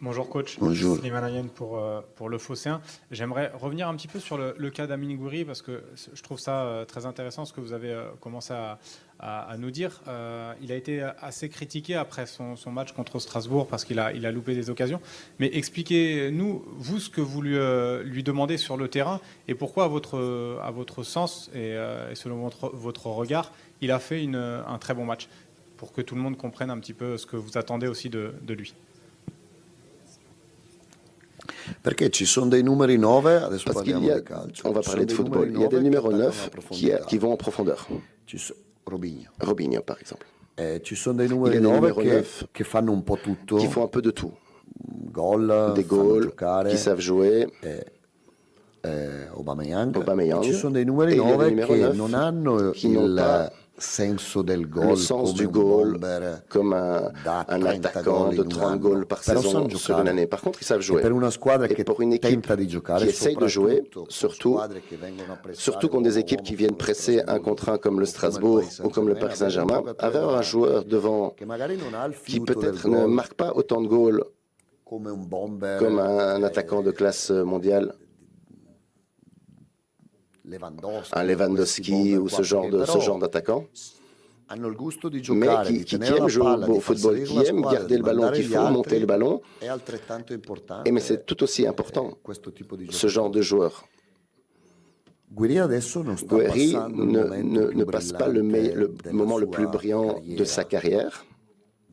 Bonjour coach, Bonjour. Slimane Ayane pour le Phocéen. J'aimerais revenir un petit peu sur le cas d'Amine Gouiri parce que je trouve ça très intéressant ce que vous avez commencé à nous dire. Il a été assez critiqué après son match contre Strasbourg parce qu'il a loupé des occasions. Mais expliquez-nous, vous, ce que vous lui demandez sur le terrain et pourquoi, à votre sens et selon votre regard, il a fait un très bon match pour que tout le monde comprenne un petit peu ce que vous attendez aussi de lui. Perché ci sono dei numeri 9, adesso Parce qu'il parliamo y a, di calcio. on va parler de football, il y a des numéros 9 qui vont en profondeur. Robinho. Robinho, par exemple. Ci sono dei Il y numeri a des 9 numéros 9 che fanno un po' tutto. qui font un peu de tout. Gol, Des fanno goals, giocare, qui savent jouer. Aubameyang. Aubameyang. Ci sono dei numeri Et il y a des 9 numéros che 9 non hanno qui n'ont pas il senso del le gol sens come du un goal bomber comme un da 30 attaquant gol de in un 30 anno. goals par Però saison sanno sur giocare. une année. Par contre, ils savent E jouer. per una squadra Et che pour une équipe tenta di giocare, qui essaye de jouer, soprattutto con surtout, squadre che vengono a pressare surtout contre des équipes qui viennent presser un contre un comme le Strasbourg ou comme le Paris Saint-Germain, avoir un joueur devant che magari non ha il qui fiuto del peut-être ne gol marque pas autant de goals come un bomber, comme un attaquant de classe mondiale, Lewandowski, un Lewandowski ou ce genre d'attaquant, hanno il gusto di mais giocare, qui di tenere aiment la jouer palla, au di far football, salire qui la aiment squadra, garder di le ballon, mandare qu'il gli faut monter altri, le ballon, è altrettanto importante. et mais c'est tout aussi important, questo tipo di ce genre de joueur. Gouiri adesso non sta Guéry passando il momento più ne passe pas le brillante moment le della plus sua brillant de sa carrière.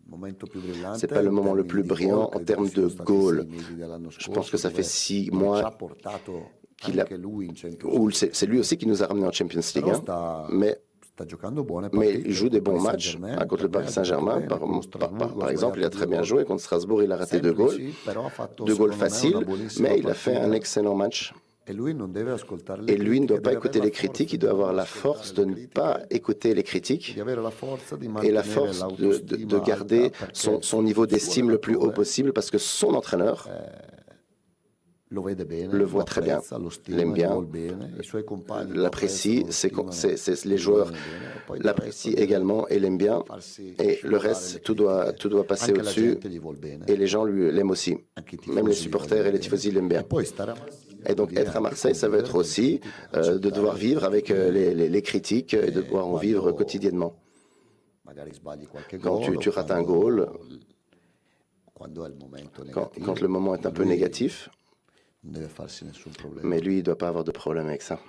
Il momento più brillante C'est pas le in moment le termini plus di brillant gol, en credo termes siano de stati goal. 6 mesi dell'anno Je pense que ça scorso, fait 6 dove ci mois ha portato qu'il a, anche lui in Champions où League. c'est lui aussi qui nous a ramenés en Champions League. Però Hein. sta giocando buone Mais partite. il joue des Col bons Paris matchs. Saint-Germain, Hein, contre le per me Paris ha giocato Saint-Germain, bene, con lo Strasbourg par ha exemple, il a sbagliato très due bien gol joué. Contre Strasbourg, il a raté 2 goals. semplici, però ha fatto 2 goals secondo me una faciles, buonissima mais il a fait partita. un excellent match. Et lui non deve ascoltare le Et lui ne doit critiche, pas deve écouter avere les la critiques, il forza doit di avoir non la ascoltare force le de ne critiche, pas écouter les critiques di avere la forza di et la mantenere force de l'autostima garder alta, perché son niveau il suo d'estime le plus haut allenatore possible parce que son entraîneur lo vede bene, le voit très bien, apprezza, lo stima, l'aime gli bien, vuol bene, i suoi compagni lo l'apprécie, apprezzano, lo stimano, les gli joueurs vogliono bene, e poi il l'apprécient resto deve également et l'aiment bien. farsi Et le scivolare reste, le tout doit critiche. passer Anche la au-dessus. gente gli vuol bene, Et les gens l'aiment aussi. anche i Même les tifosi gli supporters vogliono et les bene. tifosi l'aiment bien. E poi stare a Marsiglia Et donc vuol dire être à anche Marseille, ça veut être convivere con aussi le critiche, de devoir vivre avec les critiques et de devoir en vivre quotidiennement. magari sbagli qualche Quand gol, tu rates un goal, quando è il momento quand negativo, le moment est un peu lui négatif, non deve farsi nessun problema. mais lui, il ne doit pas avoir de problème avec ça.